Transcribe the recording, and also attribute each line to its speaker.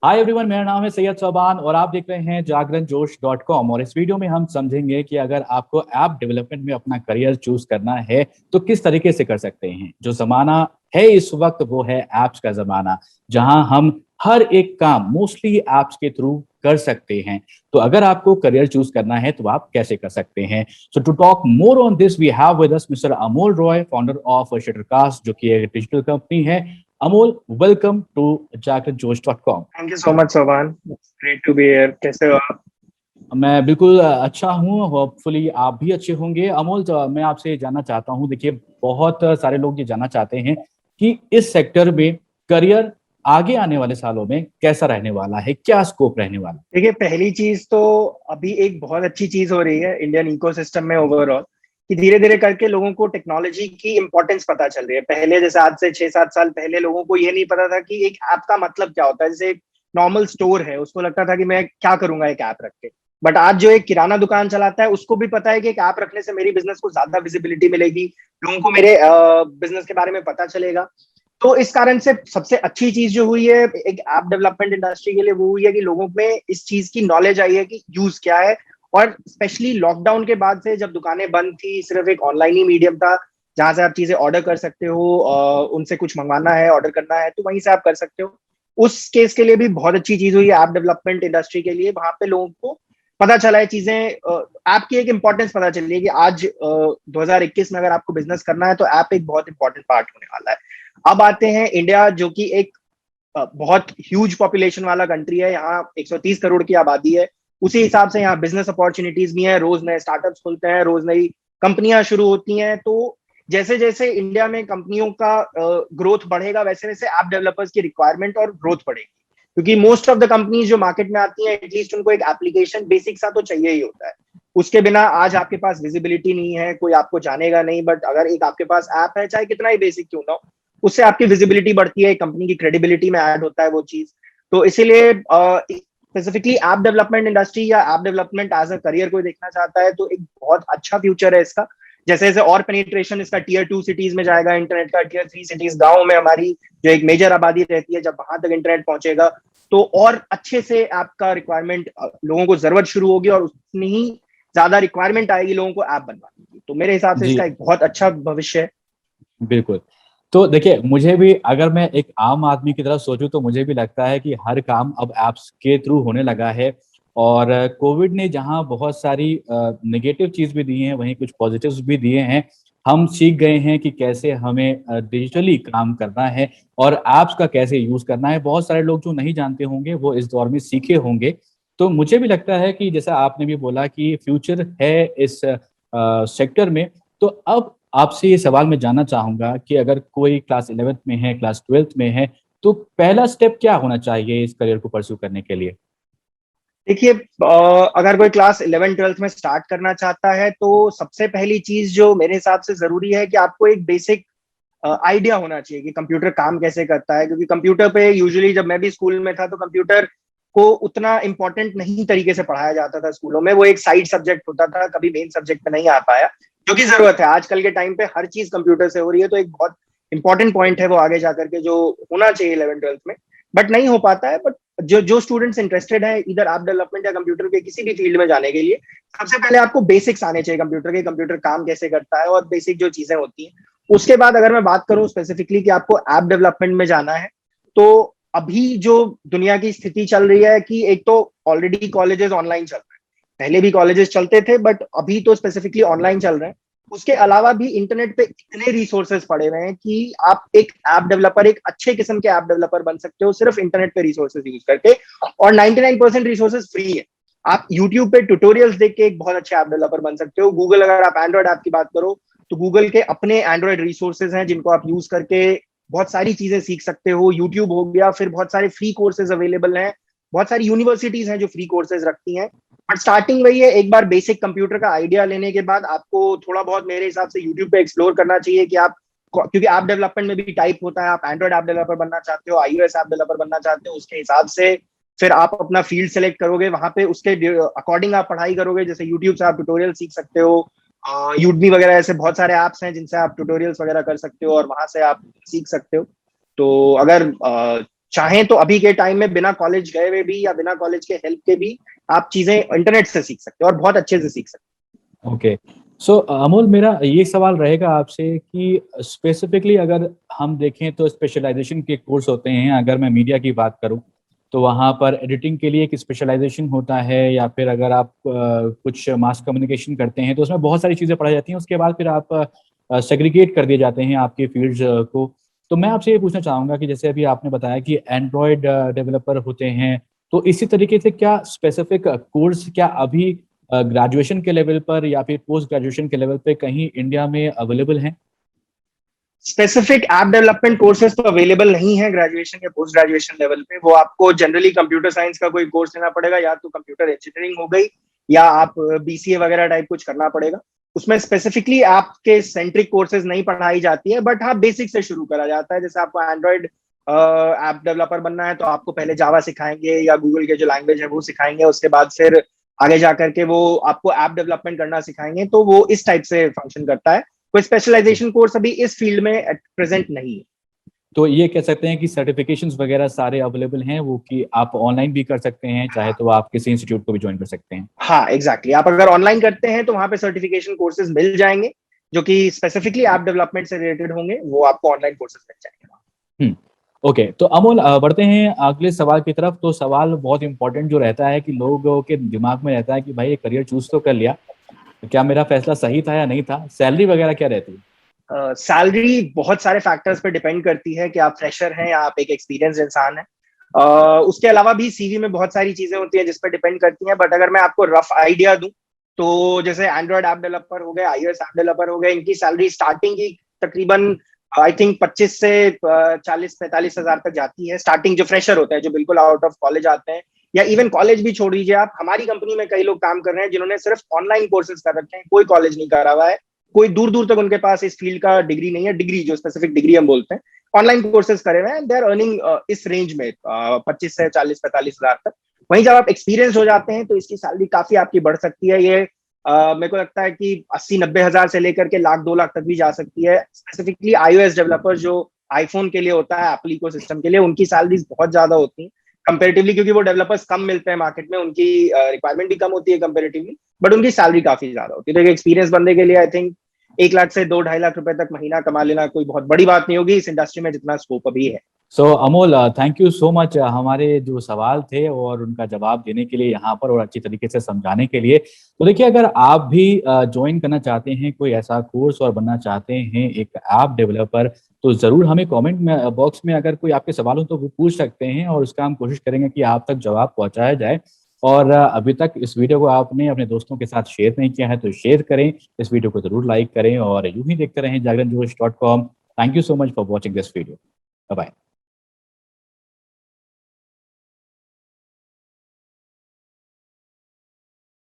Speaker 1: Hi everyone, मेरा नाम है सैयद सोबान और आप देख रहे हैं जागरणजोश.com। और इस वीडियो में हम समझेंगे कि अगर आपको ऐप डेवलपमेंट में अपना करियर चूज करना है तो किस तरीके से कर सकते हैं। जो जमाना है इस वक्त वो है ऐप्स का जमाना, जहां हम हर एक काम मोस्टली ऐप्स के थ्रू कर सकते हैं। तो अगर आपको करियर चूज करना है तो आप कैसे कर सकते हैं। So to talk more on this we have with us mister Amol Roy, founder of Shuttercast, जो कि एक डिजिटल कंपनी है। अमोल, वेलकम टू जागरणजोश.com।
Speaker 2: Thank you so much Soban, great to be here. कैसे हो आप?
Speaker 1: मैं बिल्कुल अच्छा हूँ, होपफुली आप भी अच्छे होंगे। अमोल, तो मैं आपसे जानना चाहता हूँ, देखिए बहुत सारे लोग ये जानना चाहते हैं कि इस सेक्टर में करियर आगे आने वाले सालों में कैसा रहने वाला है, क्या स्कोप रहने वाला है।
Speaker 2: देखिए, पहली चीज तो अभी एक बहुत अच्छी चीज हो रही है इंडियन इकोसिस्टम में ओवरऑल, कि धीरे धीरे करके लोगों को टेक्नोलॉजी की इंपॉर्टेंस पता चल रही है। पहले जैसे आज से 6-7 साल पहले लोगों को ये नहीं पता था कि एक ऐप का मतलब क्या होता है। जैसे एक नॉर्मल स्टोर है, उसको लगता था कि मैं क्या करूंगा एक ऐप रख के। बट आज जो एक किराना दुकान चलाता है उसको भी पता है कि एक ऐप रखने से मेरी बिजनेस को ज्यादा विजिबिलिटी मिलेगी, लोगों को मेरे बिजनेस के बारे में पता चलेगा। तो इस कारण से सबसे अच्छी चीज जो हुई है एक ऐप डेवलपमेंट इंडस्ट्री के लिए, वो हुई है कि लोगों में इस चीज की नॉलेज आई है कि यूज क्या है। और स्पेशली लॉकडाउन के बाद से, जब दुकानें बंद थी, सिर्फ एक ऑनलाइन ही मीडियम था जहां से आप चीजें ऑर्डर कर सकते हो, उनसे कुछ मंगवाना है, ऑर्डर करना है तो वहीं से आप कर सकते हो। उस केस के लिए भी बहुत अच्छी चीज हुई है ऐप डेवलपमेंट इंडस्ट्री के लिए। वहां पे लोगों को पता चला है चीजें, ऐप की एक इंपॉर्टेंस पता चली है कि आज 2021 में अगर आपको बिजनेस करना है तो ऐप एक बहुत इंपॉर्टेंट पार्ट होने वाला है। अब आते हैं इंडिया, जो कि एक बहुत ह्यूज पॉपुलेशन वाला कंट्री है। यहाँ 130 करोड़ की आबादी है। उसी हिसाब से यहाँ बिजनेस अपॉर्चुनिटीज भी हैं, रोज नए स्टार्टअप्स खुलते हैं, रोज नई कंपनियां शुरू होती हैं। तो जैसे जैसे इंडिया में कंपनियों का ग्रोथ बढ़ेगा, वैसे वैसे ऐप डेवलपर्स की रिक्वायरमेंट और ग्रोथ बढ़ेगी। क्योंकि मोस्ट ऑफ द कंपनीज जो मार्केट में आती हैं, एटलीस्ट उनको एक एप्लीकेशन बेसिक सा तो चाहिए ही होता है। उसके बिना आज आपके पास विजिबिलिटी नहीं है, कोई आपको जानेगा नहीं। बट अगर एक आपके पास ऐप है, चाहे कितना ही बेसिक क्यों ना हो, उससे आपकी विजिबिलिटी बढ़ती है, कंपनी की क्रेडिबिलिटी में ऐड होता है वो चीज। तो इसीलिए स्पेसिफिकली ऐप डेवलपमेंट इंडस्ट्री या app development as a career कोई देखना चाहता है तो एक बहुत अच्छा फ्यूचर है इसका। जैसे जैसे और पेनिट्रेशन इसका टीयर 2 सिटीज में जाएगा इंटरनेट का, टीयर 3 सिटीज, गाँव में हमारी जो एक मेजर आबादी रहती है, जब वहां तक इंटरनेट पहुंचेगा तो और अच्छे से ऐप का रिक्वायरमेंट, लोगों को जरूरत शुरू होगी और उतनी ही ज्यादा रिक्वायरमेंट आएगी लोगों को ऐप बनवाने की। तो मेरे हिसाब से
Speaker 1: जी
Speaker 2: इसका एक बहुत अच्छा भविष्य है।
Speaker 1: बिल्कुल। तो देखिए, मुझे भी, अगर मैं एक आम आदमी की तरफ सोचूं तो मुझे भी लगता है कि हर काम अब ऐप्स के थ्रू होने लगा है। और कोविड ने जहां बहुत सारी नेगेटिव चीज भी दी हैं, वहीं कुछ पॉजिटिव्स भी दिए हैं। हम सीख गए हैं कि कैसे हमें डिजिटली काम करना है और ऐप्स का कैसे यूज करना है। बहुत सारे लोग जो नहीं जानते होंगे वो इस दौर में सीखे होंगे। तो मुझे भी लगता है कि जैसा आपने भी बोला कि फ्यूचर है इस सेक्टर में। तो अब आपसे ये सवाल मैं जानना चाहूंगा कि अगर कोई क्लास 11th में है, क्लास 12th में है, तो पहला स्टेप क्या होना चाहिए इस करियर को परस्यू करने के लिए।
Speaker 2: देखिए, अगर कोई क्लास 11-12 में स्टार्ट करना चाहता है तो सबसे पहली चीज जो मेरे हिसाब से जरूरी है कि आपको एक बेसिक आइडिया होना चाहिए कि कंप्यूटर काम कैसे करता है। क्योंकि कंप्यूटर पे यूजुअली, जब मैं भी स्कूल में था तो कंप्यूटर को उतना इंपॉर्टेंट नहीं तरीके से पढ़ाया जाता था स्कूलों में। वो एक साइड सब्जेक्ट होता था, कभी मेन सब्जेक्ट में नहीं आ पाया, जो कि जरूरत है। आजकल के टाइम पे हर चीज कंप्यूटर से हो रही है, तो एक बहुत इंपॉर्टेंट पॉइंट है वो आगे जाकर के जो होना चाहिए 11-12 में, बट नहीं हो पाता है। बट जो जो स्टूडेंट्स इंटरेस्टेड है इधर ऐप डेवलपमेंट या कंप्यूटर के किसी भी फील्ड में जाने के लिए, सबसे पहले आपको बेसिक्स आने चाहिए कंप्यूटर के, कंप्यूटर काम कैसे करता है और बेसिक जो चीजें होती हैं। उसके बाद अगर मैं बात करूं स्पेसिफिकली कि आपको ऐप डेवलपमेंट में जाना है, तो अभी जो दुनिया की स्थिति चल रही है कि एक तो ऑलरेडी कॉलेजेस ऑनलाइन चल रहे हैं। पहले भी कॉलेजेस चलते थे बट अभी तो स्पेसिफिकली ऑनलाइन चल रहे हैं। उसके अलावा भी इंटरनेट पे इतने रिसोर्सेज पड़े हुए हैं कि आप एक ऐप डेवलपर, एक अच्छे किस्म के ऐप डेवलपर बन सकते हो सिर्फ इंटरनेट पे रिसोर्सेज यूज करके। और 99% रिसोर्सेज फ्री है। आप यूट्यूब पे ट्यूटोरियल्स देख के एक बहुत अच्छे ऐप डेवलपर बन सकते हो। गूगल, अगर आप एंड्रॉइड ऐप की बात करो तो गूगल के अपने एंड्रॉइड रिसोर्सेज हैं जिनको आप यूज करके बहुत सारी चीजें सीख सकते हो। यूट्यूब हो गया, फिर बहुत सारे फ्री कोर्सेज अवेलेबल हैं। बहुत सारी यूनिवर्सिटीज हैं जो फ्री कोर्सेज रखती हैं। बट स्टार्टिंग वही है, एक बार बेसिक कंप्यूटर का आइडिया लेने के बाद आपको थोड़ा बहुत मेरे हिसाब से यूट्यूब पे एक्सप्लोर करना चाहिए कि आप, क्योंकि ऐप डेवलपमेंट में भी टाइप होता है, आप एंड्रॉइड ऐप डेवलपर बनना चाहते हो, iOS ऐप डेवलपर बनना चाहते हो, उसके हिसाब से फिर आप अपना फील्ड सेलेक्ट करोगे, वहां पे उसके अकॉर्डिंग आप पढ़ाई करोगे। जैसे यूट्यूब से आप ट्यूटोरियल सीख सकते हो, यूडमी वगैरह ऐसे बहुत सारे ऐप्स हैं जिनसे आप ट्यूटोरियल्स वगैरह कर सकते हो और वहां से आप सीख सकते हो। तो अगर चाहें तो अभी के टाइम में बिना कॉलेज गए हुए भी या बिना कॉलेज के हेल्प के भी आप चीजें इंटरनेट से सीख सकते हैं और बहुत अच्छे से सीख सकते
Speaker 1: हैं। ओके, सो अमोल, मेरा ये सवाल रहेगा आपसे कि स्पेसिफिकली अगर हम देखें तो स्पेशलाइजेशन के कोर्स होते हैं। अगर मैं मीडिया की बात करूं तो वहाँ पर एडिटिंग के लिए एक स्पेशलाइजेशन होता है, या फिर अगर आप कुछ मास कम्युनिकेशन करते हैं तो उसमें बहुत सारी चीज़ें पढ़ाई जाती हैं। उसके बाद फिर आप सेग्रीगेट कर दिए जाते हैं आपके फील्ड्स को। तो मैं आपसे ये पूछना चाहूँगा कि जैसे अभी आपने बताया कि एंड्रॉयड डेवलपर होते हैं, तो इसी तरीके से क्या स्पेसिफिक कोर्स क्या अभी ग्रेजुएशन के लेवल पर या फिर पोस्ट ग्रेजुएशन के लेवल पे कहीं इंडिया में अवेलेबल हैं?
Speaker 2: स्पेसिफिक ऐप डेवलपमेंट कोर्सेज तो अवेलेबल नहीं है ग्रेजुएशन या पोस्ट ग्रेजुएशन लेवल पे। वो आपको जनरली कंप्यूटर साइंस का कोई कोर्स लेना पड़ेगा, या तो कंप्यूटर इंजीनियरिंग हो गई, या आप बीसीए वगैरह टाइप कुछ करना पड़ेगा। उसमें स्पेसिफिकली आपके सेंट्रिक कोर्सेज नहीं पढ़ाई जाती है, बट हाँ बेसिक से शुरू करा जाता है। जैसे आपको एंड्रॉइड ऐप डेवलपर बनना है तो आपको पहले जावा सिखाएंगे या गूगल के जो लैंग्वेज है वो सिखाएंगे, उसके बाद फिर आगे जाकर के वो आपको ऐप डेवलपमेंट करना सिखाएंगे। तो वो इस टाइप से फंक्शन करता है। कोई स्पेशलाइजेशन कोर्स अभी इस फील्ड में एट प्रेजेंट नहीं है।
Speaker 1: तो ये कह सकते हैं कि सर्टिफिकेशंस वगैरह सारे अवेलेबल हैं, वो कि आप ऑनलाइन भी कर सकते हैं, चाहे तो आप किसी इंस्टीट्यूट को भी ज्वाइन कर सकते हैं।
Speaker 2: हाँ एग्जैक्टली, आप अगर ऑनलाइन करते हैं तो वहां पे सर्टिफिकेशन कोर्सेज मिल जाएंगे जो कि स्पेसिफिकली ऐप डेवलपमेंट से रिलेटेड होंगे, वो आपको ऑनलाइन कोर्सेज मिल जाएंगे।
Speaker 1: ओके, तो अमोल बढ़ते हैं अगले सवाल की तरफ। तो सवाल बहुत इंपॉर्टेंट जो रहता है कि लोगों के दिमाग में रहता है कि भाई ये करियर चूज तो कर लिया, तो क्या मेरा फैसला सही था या नहीं था? सैलरी वगैरह क्या रहती है?
Speaker 2: सैलरी बहुत सारे फैक्टर्स पे डिपेंड करती है कि आप फ्रेशर हैं या आप एक एक्सपीरियंस इंसान हैं। उसके अलावा भी सीवी में बहुत सारी चीजें होती है जिस पर डिपेंड करती हैं। बट अगर मैं आपको रफ आइडिया दूं तो जैसे एंड्रॉयड ऐप डेवलपर हो गए, iOS ऐप डेवलपर हो गए, इनकी सैलरी स्टार्टिंग की तकरीबन आई थिंक 25 से 40-45 हजार तक जाती है। स्टार्टिंग जो फ्रेशर होता है, जो बिल्कुल आउट ऑफ कॉलेज आते हैं, या इवन कॉलेज भी छोड़ दीजिए आप, हमारी कंपनी में कई लोग काम कर रहे हैं जिन्होंने सिर्फ ऑनलाइन कोर्सेज कर रखे हैं, कोई कॉलेज नहीं करा हुआ है, कोई दूर दूर तक उनके पास इस फील्ड का डिग्री नहीं है। डिग्री जो स्पेसिफिक डिग्री हम बोलते हैं, ऑनलाइन कोर्सेज करे हुए हैं, दे आर अर्निंग इस रेंज में 25 से 40-45 हजार तक। वहीं जब आप एक्सपीरियंस हो जाते हैं तो इसकी सैलरी काफी आपकी बढ़ सकती है। ये मेरे को लगता है कि 80-90 हजार से लेकर के 1,00,000-2,00,000 तक भी जा सकती है। स्पेसिफिकली iOS डेवलपर जो आईफोन के लिए होता है, एप्पल इकोसिस्टम के लिए, उनकी सैलरीज बहुत ज्यादा होती है कंपेरेटिवली, क्योंकि वो डेवलपर्स कम मिलते हैं मार्केट में, उनकी रिक्वायरमेंट भी कम होती है कंपेरेटिवली, बट उनकी सैलरी काफी ज्यादा होती है। तो एक एक्सपीरियंस बंदे के लिए आई थिंक 1,00,000 से 2-2.5 लाख रुपए तक महीना कमा लेना कोई बहुत बड़ी बात नहीं होगी इस इंडस्ट्री में जितना स्कोप अभी है।
Speaker 1: So Amol, thank you so much हमारे जो सवाल थे और उनका जवाब देने के लिए यहाँ पर, और अच्छी तरीके से समझाने के लिए। तो देखिए, अगर आप भी ज्वाइन करना चाहते हैं कोई ऐसा कोर्स और बनना चाहते हैं एक ऐप डेवलपर, तो ज़रूर हमें कमेंट में बॉक्स में अगर कोई आपके सवाल हो तो वो पूछ सकते हैं, और उसका हम कोशिश करेंगे कि आप तक जवाब पहुँचाया जाए। और अभी तक इस वीडियो को आपने अपने दोस्तों के साथ शेयर नहीं किया है तो शेयर करें, इस वीडियो को ज़रूर लाइक करें, और यूं ही देखते रहें जागरण जोश.com। Thank you so much for watching this video. Bye bye.